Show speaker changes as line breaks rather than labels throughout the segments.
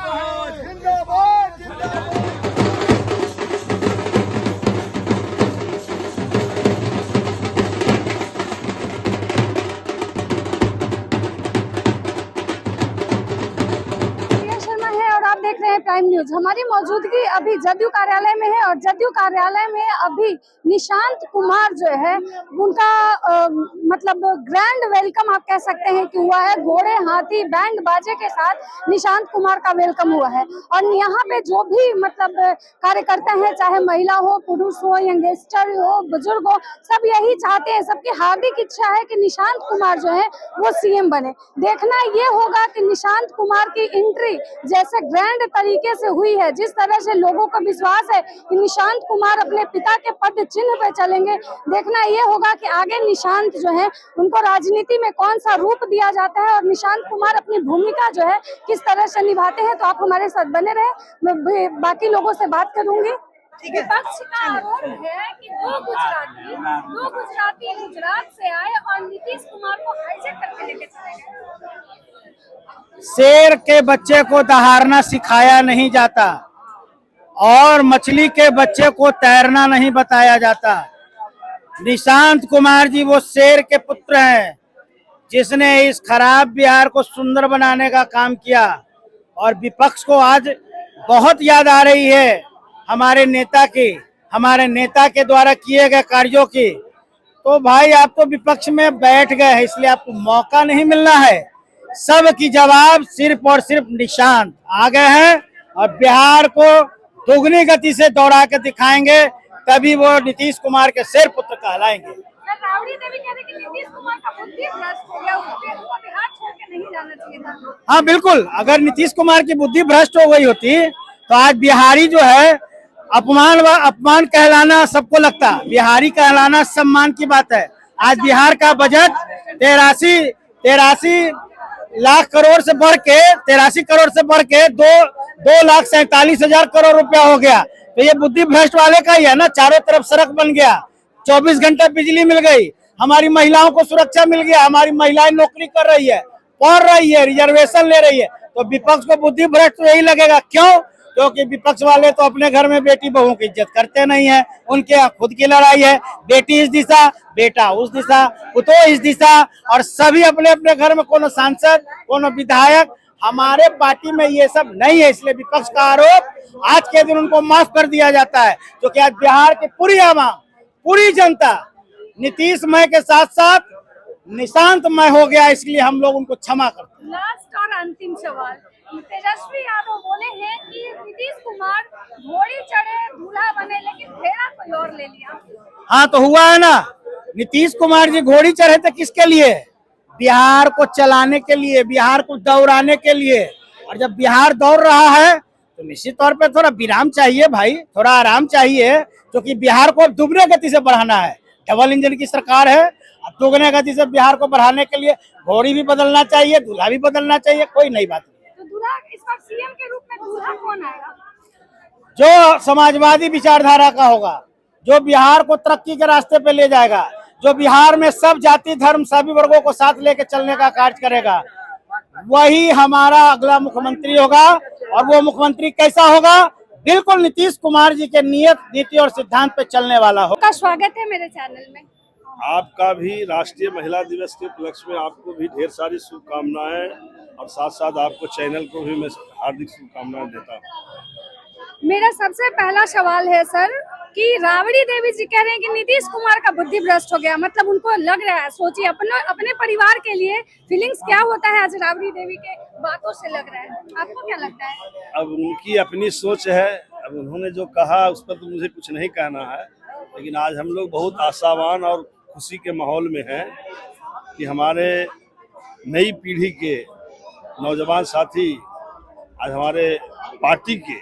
जिंदाबाद जिंदाबाद।
शर्मा है और आप देख रहे हैं प्राइम न्यूज। हमारी मौजूदगी अभी जदयू कार्यालय में है और जदयू कार्यालय में अभी निशांत कुमार जो है उनका मतलब ग्रैंड वेलकम आप कह सकते हैं कि हुआ है। घोड़े हाथी बैंड बाजे के साथ निशांत कुमार का वेलकम हुआ है और यहाँ पे जो भी मतलब कार्यकर्ता हैं, चाहे महिला हो, पुरुष हो, यंगस्टर हो, बुजुर्ग हो, सब यही चाहते हैं, सबकी हार्दिक इच्छा है कि निशांत कुमार जो है वो सीएम बने। देखना ये होगा कि निशांत कुमार की एंट्री जैसे ग्रैंड तरीके से हुई है, जिस तरह से लोगों को विश्वास है कि निशांत कुमार अपने पिता के पद चिन्ह पे चलेंगे। देखना ये होगा कि आगे निशांत जो है उनको राजनीति में कौन सा रूप दिया जाता है और निशांत कुमार अपनी भूमिका जो है किस तरह से निभाते हैं। तो आप हमारे साथ बने रहे, मैं बाकी लोगों से बात करूंगी। विपक्ष का आरोप है कि दो गुजराती गुजरात से आए और नीतीश कुमार को हाईजैक करके लेके चले गए।
शेर के बच्चे को दहाड़ना सिखाया नहीं जाता और मछली के बच्चे को तैरना नहीं बताया जाता। निशांत कुमार जी वो शेर के पुत्र हैं जिसने इस खराब बिहार को सुंदर बनाने का काम किया और विपक्ष को आज बहुत याद आ रही है हमारे नेता के द्वारा किए गए कार्यों की। तो भाई आप तो विपक्ष में बैठ गए हैं, इसलिए आपको मौका नहीं मिलना है। सब की जवाब सिर्फ और सिर्फ निशांत आ गए हैं और बिहार को दोगुनी गति से दौड़ा के दिखाएंगे, तभी वो नीतीश कुमार के शेर पुत्र कहलाएंगे।
राबड़ी देवी कह रही कि नीतीश कुमार का बुद्धि भ्रष्ट हो गया, उसको बिहार छोड़ के नहीं जाना चाहिए था।
हाँ बिल्कुल, अगर नीतीश कुमार की बुद्धि भ्रष्ट हो गई होती तो आज बिहारी जो है अपमान कहलाना सबको लगता, बिहारी कहलाना सम्मान की बात है। आज बिहार का बजट 83 लाख करोड़ से बढ़ के 83 करोड़ से बढ़ के 2,47,000 करोड़ रुपया हो गया। तो ये बुद्धि भ्रष्ट वाले का ही है ना। चारों तरफ सड़क बन गया, 24 घंटे बिजली मिल गई, हमारी महिलाओं को सुरक्षा मिल गया, हमारी महिलाएं नौकरी कर रही है, पढ़ रही है, रिजर्वेशन ले रही है। तो विपक्ष को बुद्धि भ्रष्ट तो यही लगेगा। क्यों? क्योंकि विपक्ष वाले तो अपने घर में बेटी बहू की इज्जत करते नहीं है, उनके यहाँ खुद की लड़ाई है। बेटी इस दिशा, बेटा उस दिशा, पुतो इस दिशा, और सभी अपने अपने घर में कोनो सांसद, कोनो विधायक। हमारे पार्टी में ये सब नहीं है, इसलिए विपक्ष का आरोप आज के दिन उनको माफ कर दिया जाता है। क्योंकि आज बिहार की पूरी आवाम, पूरी जनता नीतीशमय के साथ साथ निशांतमय हो गया, इसलिए हम लोग उनको क्षमा करते हैं।
लास्ट और अंतिम सवाल, तेजस्वी यादव बोले हैं कि नीतीश कुमार घोड़ी चढ़े दूल्हा बने लेकिन फेरा कोई और ले लिया।
हाँ तो हुआ है ना, नीतीश कुमार जी घोड़ी चढ़े थे किसके लिए? बिहार को चलाने के लिए, बिहार को दौड़ाने के लिए। और जब बिहार दौड़ रहा है तो निश्चित तौर पे थोड़ा विराम चाहिए भाई, थोड़ा आराम चाहिए, क्योंकि बिहार को दुगने गति से बढ़ाना है। डबल इंजन की सरकार है, अब दुगने गति से बिहार को बढ़ाने के लिए घोड़ी भी बदलना चाहिए, दूल्हा भी बदलना चाहिए, कोई नई बात नहीं।
तो दूल्हा इस बार सीएम के रूप में दूल्हा कौन आएगा?
जो समाजवादी विचारधारा का होगा, जो बिहार को तरक्की के रास्ते पे ले जाएगा, जो बिहार में सब जाति धर्म सभी वर्गों को साथ लेकर चलने का कार्य करेगा, वही हमारा अगला मुख्यमंत्री होगा। और वो मुख्यमंत्री कैसा होगा? बिल्कुल नीतीश कुमार जी के नियत, नीति और सिद्धांत पे चलने वाला हो।
का स्वागत है मेरे चैनल में।
आपका भी राष्ट्रीय महिला दिवस के उपलक्ष्य में आपको भी ढेर सारी शुभकामनाएं, और साथ साथ आपको चैनल को भी मैं हार्दिक शुभकामनाएं देता हूं।
मेरा सबसे पहला सवाल है सर कि राबड़ी देवी जी कह रहे हैं कि नीतीश कुमार का बुद्धि भ्रष्ट हो गया, मतलब उनको लग रहा है, सोचिए अपने परिवार के लिए फीलिंग्स क्या होता है आज राबड़ी देवी के बातों से लग रहा है, आपको क्या लगता है?
अब उनकी अपनी सोच है, अब उन्होंने जो कहा उस पर तो मुझे कुछ नहीं कहना है, लेकिन आज हम लोग बहुत आशावान और खुशी के माहौल में हैं कि हमारे नई पीढ़ी के नौजवान साथी आज हमारे पार्टी के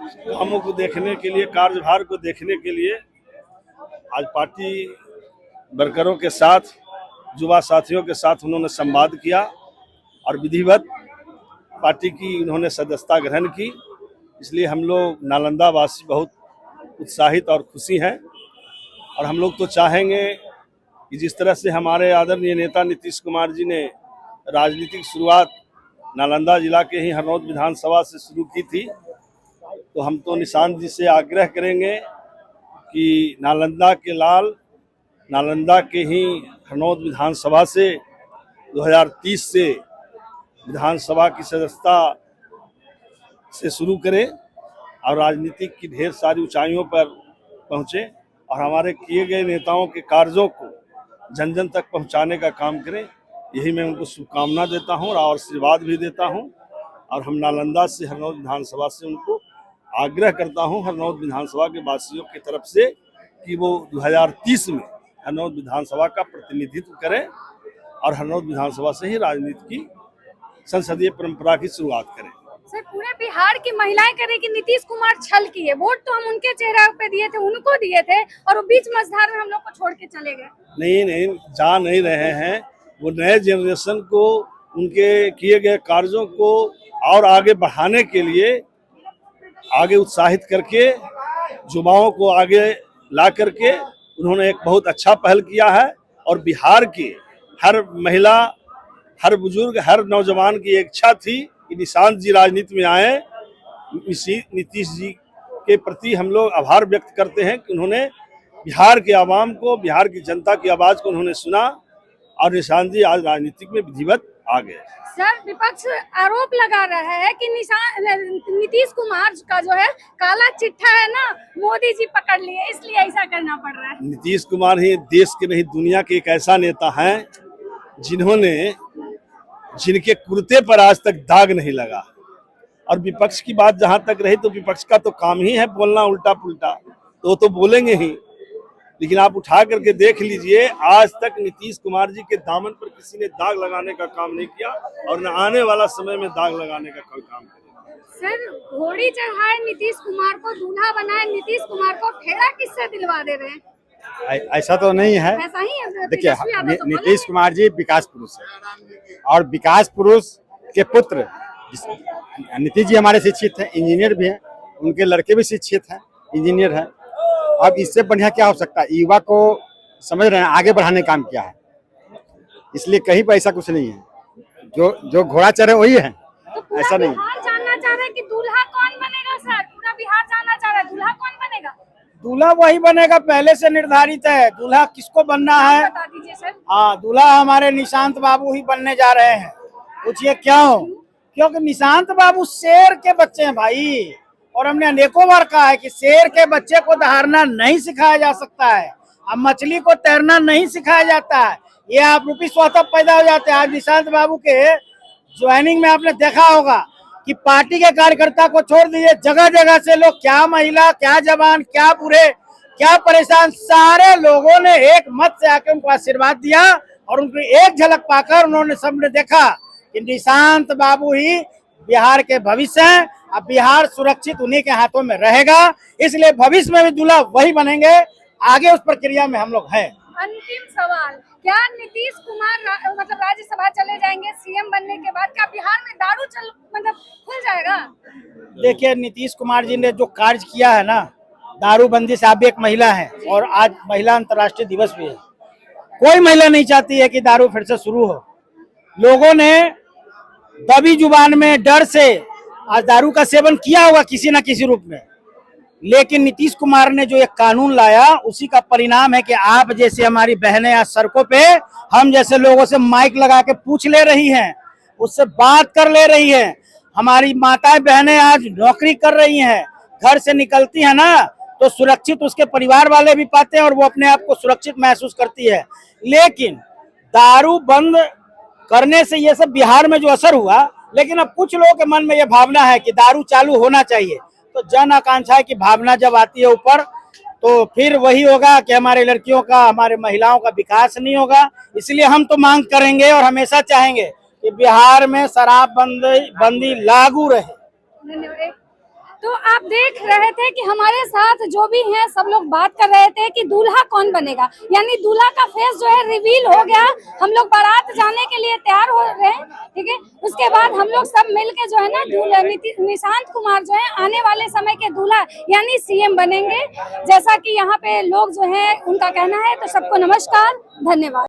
कामों को देखने के लिए, कार्यभार को देखने के लिए आज पार्टी वर्करों के साथ, युवा साथियों के साथ उन्होंने संवाद किया और विधिवत पार्टी की उन्होंने सदस्यता ग्रहण की। इसलिए हम लोग नालंदा वासी बहुत उत्साहित और खुशी हैं। और हम लोग तो चाहेंगे कि जिस तरह से हमारे आदरणीय नेता नीतीश कुमार जी ने राजनीतिक शुरुआत नालंदा जिला के ही हरनौत विधानसभा से शुरू की थी। तो हम तो निशांत जी से आग्रह करेंगे कि नालंदा के लाल, नालंदा के ही हरनौत विधानसभा से 2030 से विधानसभा की सदस्यता से शुरू करें और राजनीतिक की ढेर सारी ऊंचाइयों पर पहुंचे और हमारे किए गए नेताओं के कार्यों को जन जन तक पहुंचाने का काम करें। यही मैं उनको शुभकामना देता हूं और आशीर्वाद भी देता हूं। और हम नालंदा से हरनौत विधानसभा से उनको आग्रह करता हूं, हरनौत विधानसभा के वासियों की तरफ से, कि वो 2030 में हरनौत विधानसभा का प्रतिनिधित्व करें और हरनौत विधानसभा से ही राजनीति की संसदीय परंपरा की शुरुआत करें।
सर, पूरे बिहार की महिलाएं कह रही कि नीतीश कुमार छल किए, वोट तो हम उनके चेहरे पे दिए थे, उनको दिए थे और वो बीच मझधार में हम लोग को छोड़ के चले गए।
नहीं, जा नहीं रहे हैं। वो नए जनरेशन को उनके किए गए कार्यों को और आगे बढ़ाने के लिए आगे उत्साहित करके, युवाओं को आगे ला करके उन्होंने एक बहुत अच्छा पहल किया है। और बिहार की हर महिला, हर बुजुर्ग, हर नौजवान की इच्छा थी कि निशांत जी राजनीति में आए। नीतीश जी के प्रति हम लोग आभार व्यक्त करते हैं कि उन्होंने बिहार के आवाम को, बिहार की जनता की आवाज को उन्होंने सुना और निशांत जी आज राजनीतिक में विधिवत आ गए।
सर, विपक्ष आरोप लगा रहा है कि नीतीश कुमार का जो है काला चिट्ठा है ना, मोदी जी पकड़ लिए, इसलिए ऐसा करना पड़ रहा है।
नीतीश कुमार ही देश के नहीं दुनिया के एक ऐसा नेता हैं जिनके कुर्ते पर आज तक दाग नहीं लगा। और विपक्ष की बात जहां तक रही तो विपक्ष का तो काम ही है बोलना उल्टा पुल्टा, तो बोलेंगे ही। लेकिन आप उठा करके देख लीजिए, आज तक नीतीश कुमार जी के दामन पर किसी ने दाग लगाने का काम नहीं किया और न आने वाला समय में दाग लगाने का कोई काम करेगा।
सर, घोड़ी चढ़ाए नीतीश कुमार को, दूल्हा बनाए नीतीश कुमार को, फेरा किससे दिलवा दे रहे हैं?
ऐसा तो नहीं है।
ऐसा ही है।
देखिए, नीतीश कुमार जी विकास पुरुष है और विकास पुरुष के पुत्र नीतीश जी हमारे शिक्षित हैं, इंजीनियर भी हैं, उनके लड़के भी शिक्षित हैं, इंजीनियर हैं। अब इससे बढ़िया क्या हो सकता है? युवा को समझ रहे हैं आगे बढ़ाने का काम किया है, इसलिए कहीं पर ऐसा कुछ नहीं है। जो घोड़ा चढ़े वही है,
तो
ऐसा नहीं।
बिहार जानना चाह रहे हैं कि दूल्हा कौन बनेगा सर? पूरा बिहार जानना चाह रहा है दूल्हा कौन बनेगा?
दूल्हा वही बनेगा, पहले से निर्धारित है। दूल्हा किसको बनना है?
बता दीजिए सर।
हाँ, दूल्हा हमारे निशांत बाबू ही बनने जा रहे हैं। पूछिए क्यों? क्योंकि निशांत बाबू शेर के बच्चे हैं भाई, और हमने अनेकों बार कहा है कि शेर के बच्चे को दहाड़ना नहीं सिखाया जा सकता है, अब मछली को तैरना नहीं सिखाया जाता है, ये आप रूपी स्वतः पैदा हो जाते हैं। आज निशांत बाबू के ज्वाइनिंग में आपने देखा होगा कि पार्टी के कार्यकर्ता को छोड़ दीजिए, जगह जगह से लोग, क्या महिला, क्या जवान, क्या बूढ़े, क्या परेशान, सारे लोगों ने एक मत से आके उनको आशीर्वाद दिया और उनकी एक झलक पाकर उन्होंने सबने देखा कि निशांत बाबू ही बिहार के भविष्य हैं। अब बिहार सुरक्षित उन्हीं के हाथों में रहेगा, इसलिए भविष्य में भी दूल्हा वही बनेंगे। आगे उस प्रक्रिया में हम लोग हैं।
अंतिम सवाल, क्या नीतीश कुमार मतलब राज्यसभा चले जाएंगे सीएम बनने के बाद? क्या बिहार में दारू मतलब खुल जाएगा?
देखिए, नीतीश कुमार जी ने जो कार्य किया है ना, दारूबंदी से, आप भी एक महिला है और आज महिला अंतर्राष्ट्रीय दिवस भी है, कोई महिला नहीं चाहती है कि दारू फिर से शुरू हो। लोगों ने दबी जुबान में, डर से आज दारू का सेवन किया होगा किसी न किसी रूप में, लेकिन नीतीश कुमार ने जो एक कानून लाया उसी का परिणाम है कि आप जैसे हमारी बहनें आज सड़कों पे हम जैसे लोगों से माइक लगा के पूछ ले रही हैं, उससे बात कर ले रही हैं। हमारी माताएं बहनें आज नौकरी कर रही हैं, घर से निकलती है ना तो सुरक्षित उसके परिवार वाले भी पाते हैं और वो अपने आप को सुरक्षित महसूस करती है। लेकिन दारू बंद करने से ये सब बिहार में जो असर हुआ, लेकिन अब कुछ लोगों के मन में ये भावना है कि दारू चालू होना चाहिए। तो जन आकांक्षा की भावना जब आती है ऊपर, तो फिर वही होगा कि हमारे लड़कियों का, हमारे महिलाओं का विकास नहीं होगा। इसलिए हम तो मांग करेंगे और हमेशा चाहेंगे कि बिहार में शराब बंदी लागू रहे।
धन्यवाद। तो आप देख रहे थे कि हमारे साथ जो भी हैं सब लोग बात कर रहे थे कि दूल्हा कौन बनेगा, यानी दूल्हा का फेस जो है रिवील हो गया। हम लोग बारात जाने के लिए तैयार हो रहे हैं, ठीक है। उसके बाद हम लोग सब मिलके जो है ना निशांत कुमार जो है आने वाले समय के दूल्हा यानी सीएम बनेंगे, जैसा कि यहाँ पे लोग जो है उनका कहना है। तो सबको नमस्कार, धन्यवाद।